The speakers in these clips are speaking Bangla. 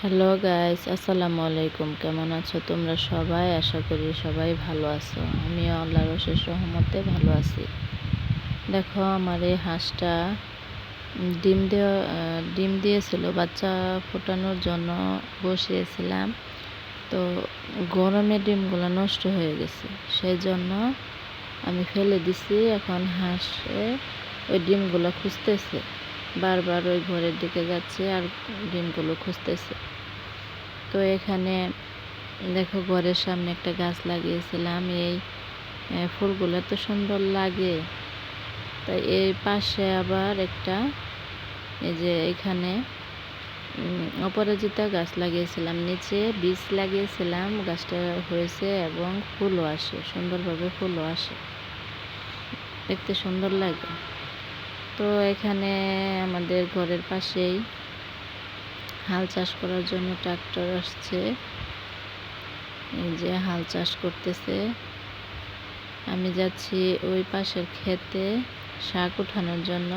হ্যালো গাইস, আসসালামু আলাইকুম। কেমন আছো তোমরা সবাই? আশা করি সবাই ভালো আছো। আমিও আল্লাহর অশেষ রহমতে ভালো আছি। দেখো, আমার এই হাঁসটা ডিম দিয়েছিল। বাচ্চা ফোটানোর জন্য বসিয়েছিলাম, তো গরমে ডিমগুলো নষ্ট হয়ে গেছে, সেই জন্য আমি ফেলে দিছি। এখন হাঁসে ওই ডিমগুলো খুঁজতেছে, বারবার ওই ঘরের দিকে যাচ্ছে আর ডিমগুলো খুঁজতেছে। তো এখানে দেখো, ঘরের সামনে একটা গাছ লাগিয়েছিলাম। এই ফুলগুলো এত সুন্দর লাগে। তাই এই পাশে আবার একটা, এই যে এখানে অপরাজিতা গাছ লাগিয়েছিলাম, নিচে বীজ লাগিয়েছিলাম। গাছটা হয়েছে এবং ফুলও আসে, সুন্দরভাবে ফুলও আসে, দেখতে সুন্দর লাগে। তো এখানে আমাদের ঘরের পাশেই হাল চাষ করার জন্য ট্রাক্টর আসছে, এই যে হাল চাষ করতেছে। আমি যাচ্ছি ওই পাশের ক্ষেতে শাক উঠানোর জন্য।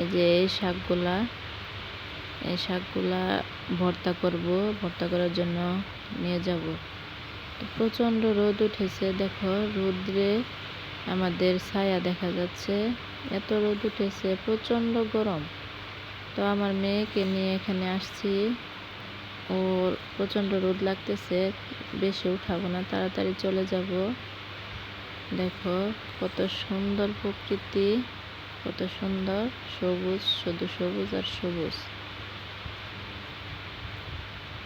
এই যে এই শাকগুলা ভর্তা করব, ভর্তা করার জন্য নিয়ে যাব। প্রচণ্ড রোদ উঠেছে, দেখো রোদ্রে আমাদের ছায়া দেখা যাচ্ছে। এত রোদ উঠেছে, প্রচণ্ড গরম। তো আমার মেয়েকে নিয়ে এখানে আসছি। ওর প্রচণ্ড রোদ লাগতেছে, বেশি উঠাবো না, তাড়াতাড়ি চলে যাব। দেখো কত সুন্দর প্রকৃতি, কত সুন্দর সবুজ, শুধু সবুজ আর সবুজ।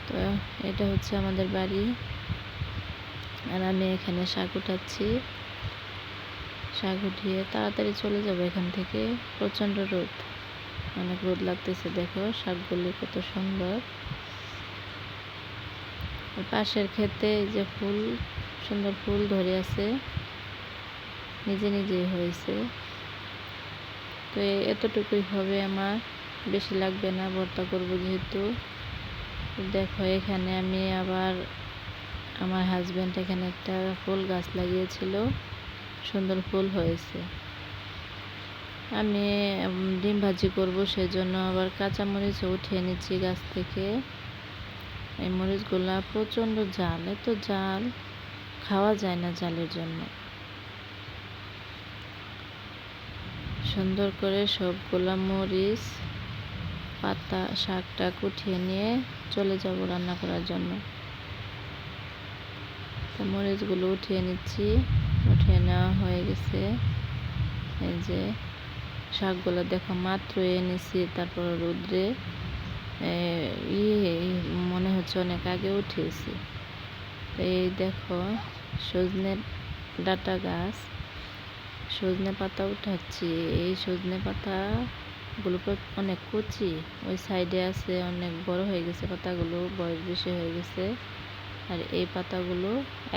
তো এটা হচ্ছে আমাদের বাড়ি, আর আমি এখানে শাক উঠাচ্ছি। শাক উঠিয়ে তাড়াতাড়ি চলে যাব এখান থেকে। প্রচণ্ড রোদ, অনেক রোদ লাগতেছে। দেখো শাকগুলি কত সুন্দর। পাশের ক্ষেতে এই যে ফুল, সুন্দর ফুল ধরে আছে, নিজে নিজেই হয়েছে। তো এতটুকুই হবে আমার, বেশি লাগবে না, ভর্তা করব যেহেতু। দেখো এখানে আমি আবার, আমার হাজব্যান্ড এখানে একটা ফুল গাছ লাগিয়েছিল, সুন্দর ফুল হয়েছে। আমি ডিম ভাজি করব, সেজন্য আবার কাঁচামরিচ উঠিয়ে নিচ্ছি গাছ থেকে। এই মরিচগুলা প্রচণ্ড ঝাল, এত ঝাল খাওয়া যায় না ঝালের জন্য। সুন্দর করে সবগুলা মরিচ, পাতা, শাকটা উঠিয়ে নিয়ে চলে যাব রান্না করার জন্য। তো মরিচগুলো উঠিয়ে নিচ্ছি, উঠিয়ে নেওয়া হয়ে গেছে। এই যে শাকগুলো দেখো মাত্র এনেছি, তারপর রোদ্রে মনে হচ্ছে অনেক আগে উঠিয়েছি। এই দেখো সজনে ডাঁটা গাছ, সজনে পাতা উঠাচ্ছি। এই সজনে পাতাগুলো অনেক কচি, ওই সাইডে আছে, অনেক বড় হয়ে গেছে পাতাগুলো, বয়স বেশি হয়ে গেছে। আর এই পাতাগুলো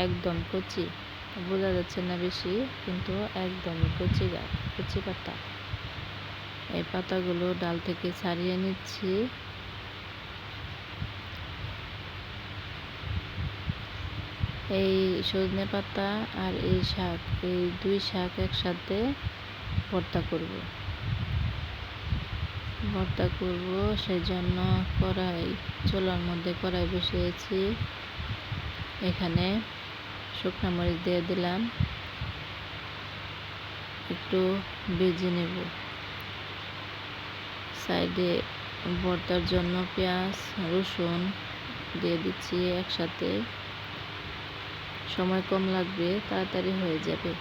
একদম কচি, বোঝা যাচ্ছে না বেশি, কিন্তু একদম কচি পাতা। এই পাতাগুলো ডাল থেকে ছাড়িয়ে নিচ্ছি। এই সজনে পাতা আর এই শাক, এই দুই শাক একসাথে ভর্তা করব। সেই জন্য চুলার মধ্যে কড়াই বসিয়েছি। এখানে শুকনো মরিচ দিয়ে দিলাম, একটু ভেজে নেব। সাইডে ভর্তার জন্য পেঁয়াজ, রসুন দিয়ে দিচ্ছি একসাথে। সময় কম লাগবে, তাড়াতাড়ি হয়ে যাবে।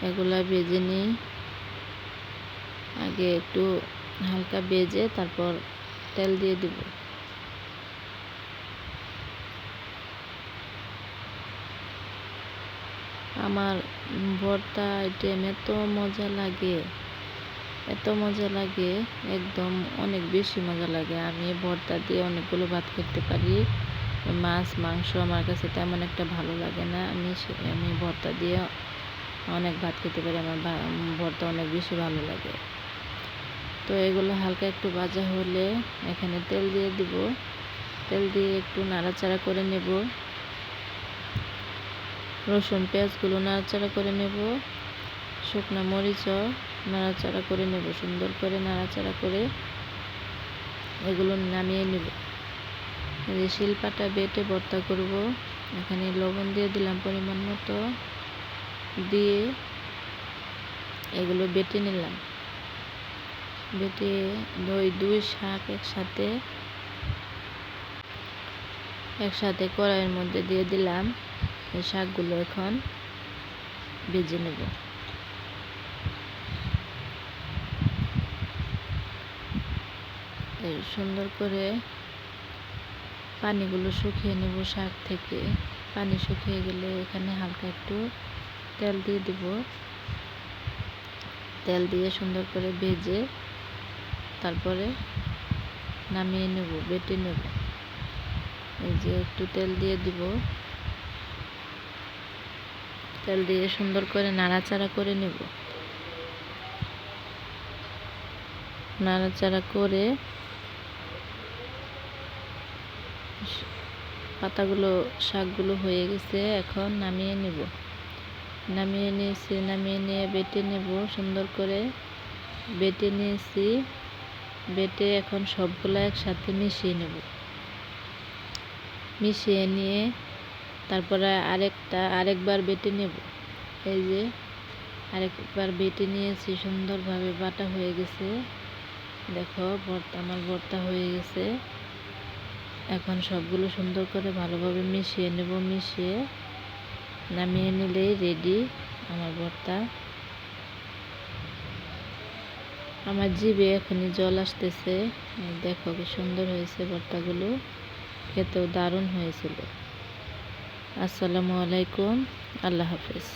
এগুলা ভেজে নিই, আগে একটু হালকা ভেজে তারপর তেল দিয়ে দিব। আমার ভর্তা আইটেম এত মজা লাগে, একদম অনেক বেশি মজা লাগে। আমি ভর্তা দিয়ে অনেকগুলো ভাত খেতে পারি। মাছ মাংস আমার কাছে তেমন একটা ভালো লাগে না, আমি ভর্তা দিয়ে অনেক ভাত খেতে পারি। আমার ভর্তা অনেক বেশি ভালো লাগে। তো এগুলো হালকা একটু ভাজা হলে এখানে তেল দিয়ে দিব। তেল দিয়ে একটু নাড়াচাড়া করে নেব। রসুন পেঁয়াজগুলো নাড়াচাড়া করে নেব, শুকনো মরিচও নাড়াচাড়া করে নেব। সুন্দর করে নাড়াচাড়া করে এগুলো নামিয়ে নেব। এই যে শিলপাটা বেটে ভর্তা করব। এখানে লবণ দিয়ে দিলাম পরিমাণ মতো, দিয়ে এগুলো বেটে নিলাম। বেটে দুই শাক একসাথে কড়াইয়ের মধ্যে দিয়ে দিলাম। এই শাকগুলো এখন ভেজে নেব। সুন্দর করে পানিগুলো শুকিয়ে নেব শাক থেকে। পানি শুকিয়ে গেলে এখানে হালকা একটু তেল দিয়ে দিব। তেল দিয়ে সুন্দর করে ভেজে তারপরে নামিয়ে নেব, বেটে নেব। এই যে একটু তেল দিয়ে দিব। তেল দিয়ে সুন্দর করে নাড়াচাড়া করে নেব। নাড়াচাড়া করে পাতাগুলো শাকগুলো হয়ে গেছে, এখন নামিয়ে নেব। নামিয়ে নিয়ে বেটে নেব। সুন্দর করে বেটে নিয়েছি। বেটে এখন সবগুলো একসাথে মিশিয়ে নেব। মিশিয়ে নিয়ে তারপরে আরেকবার বেটে নেব। এই যে আরেকবার বেটে নিয়েছি, সুন্দরভাবে বাটা হয়ে গেছে। দেখো আমার ভর্তা হয়ে গেছে। এখন সবগুলো সুন্দর করে ভালোভাবে মিশিয়ে নেব। মিশিয়ে নামিয়ে নিলেই রেডি আমার ভর্তা। আমার জিভে এখনই জল আসতেছে। দেখো কি সুন্দর হয়েছে ভর্তাগুলো, খেতেও দারুণ হয়েছিল। আসসালামু আলাইকুম, আল্লাহ হাফেজ।